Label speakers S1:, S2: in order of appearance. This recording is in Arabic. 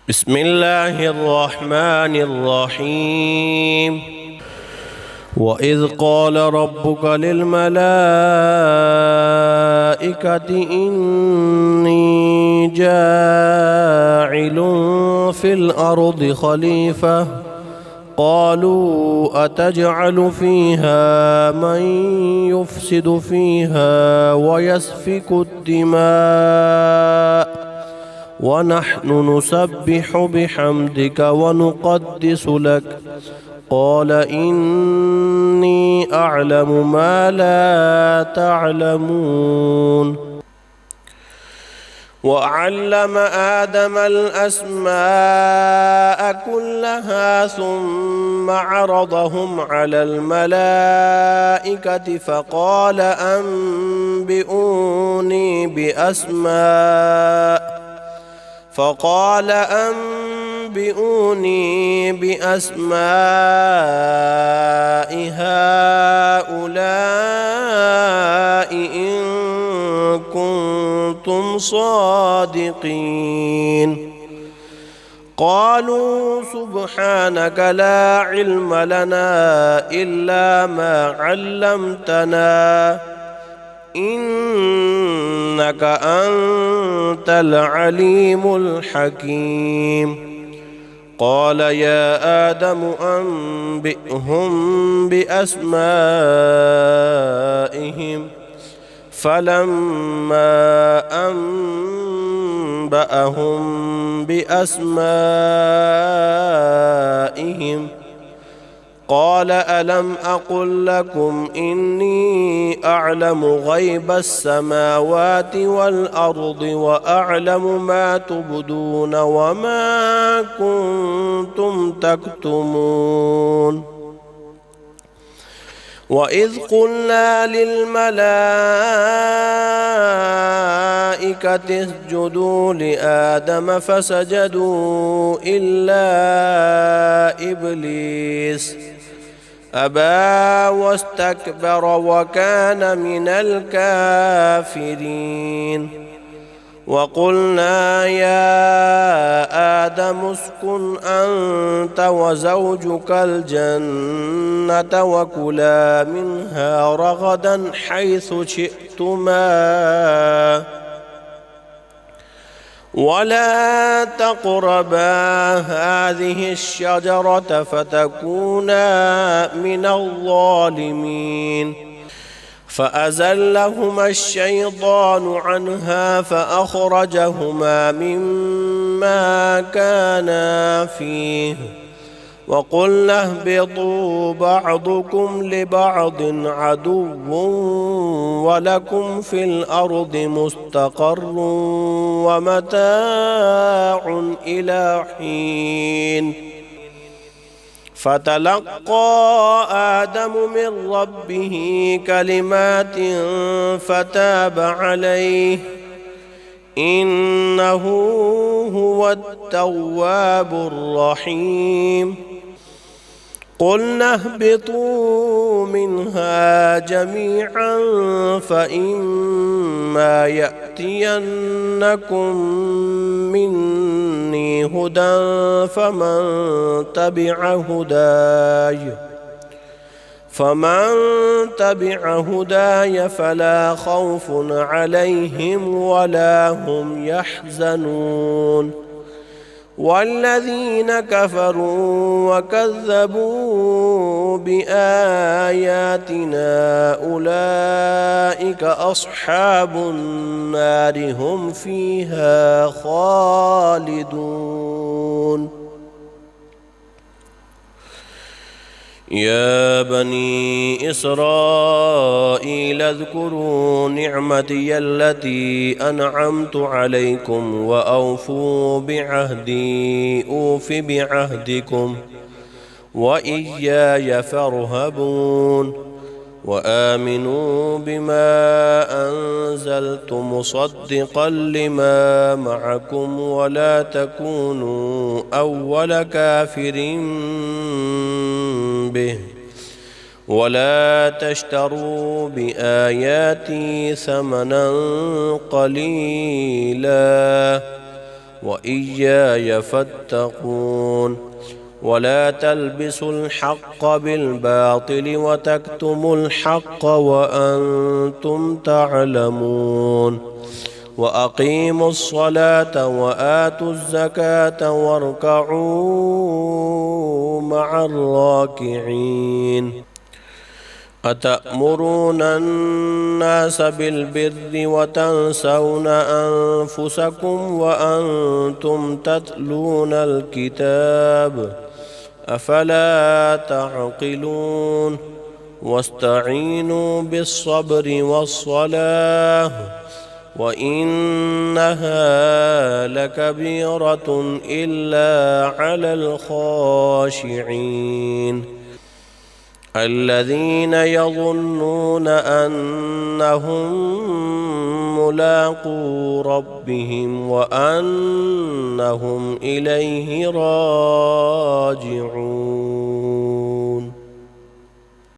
S1: بسم الله الرحمن الرحيم. وإذ قال ربك للملائكة إني جاعل في الأرض خليفة قالوا أتجعل فيها من يفسد فيها ويسفك الدماء ونحن نسبح بحمدك ونقدس لك قال إني أعلم ما لا تعلمون. وعلم آدم الأسماء كلها ثم عرضهم على الملائكة فقال أنبئوني بأسماء هؤلاء إن كنتم صادقين. قالوا سبحانك لا علم لنا إلا ما علمتنا إنك أنت العليم الحكيم. قال يا آدم أنبئهم بأسمائهم فلما أنبأهم بأسمائهم قال ألم أقل لكم إني أعلم غيب السماوات والأرض وأعلم ما تبدون وما كنتم تكتمون. وإذ قلنا للملائكة اسجدوا لآدم فسجدوا إلا إبليس أبى واستكبر وكان من الكافرين. وقلنا يا آدم اسكن أنت وزوجك الجنة وكلا منها رغدا حيث شئتما ولا تقربا هذه الشجرة فتكونا من الظالمين. فأزلهما الشيطان عنها فأخرجهما مما كانا فيه وقلنا اهبطوا بعضكم لبعض عدو ولكم في الأرض مستقر ومتاع إلى حين. فتلقى آدم من ربه كلمات فتاب عليه إنه هو التواب الرحيم. قلنا اهبطوا منها جميعا فإما يأتينكم مني هدى فمن تبع هداي فلا خوف عليهم ولا هم يحزنون. والذين كفروا وكذبوا بآياتنا أولئك أصحاب النار هم فيها خالدون. يا بني إسرائيل اذكروا نعمتي التي أنعمت عليكم وأوفوا بعهدي أوف بعهدكم وإياي فارهبون. وآمنوا بما أنزلت مصدقا لما معكم ولا تكونوا أول كافر به ولا تشتروا بآياتي ثمنا قليلا وإياي فاتقون ولا تلبسوا الحق بالباطل وتكتموا الحق وأنتم تعلمون وأقيموا الصلاة وآتوا الزكاة واركعوا مع الراكعين أتأمرون الناس بالبر وتنسون أنفسكم وأنتم تتلون الكتاب أفلا تعقلون واستعينوا بالصبر والصلاة وإنها لكبيرة إلا على الخاشعين الذين يظنون أنهم ملاقو ربهم وأنهم إليه راجعون.